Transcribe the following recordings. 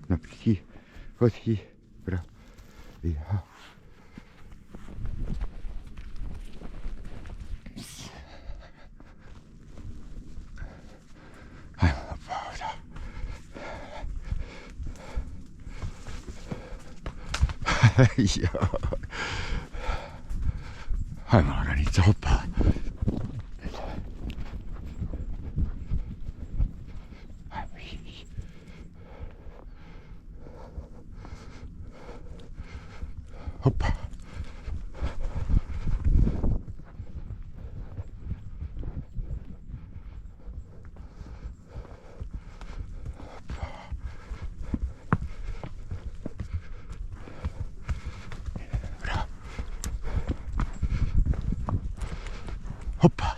naprijed, goed hier, bra. Ja. Ja. Ajmo laganica, hopa. Hopa. Hoppa.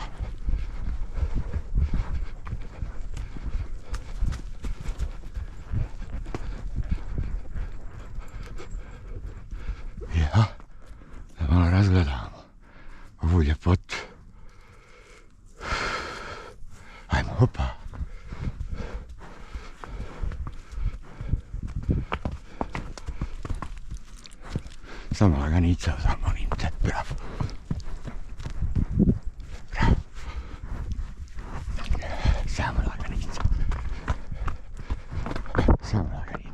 Ja, da malo razgledamo ovu ljepotu. Ajmo, hopa. Samo laganica, zamolim te, bravo. Bravo. Samo laganica. Samo laganica.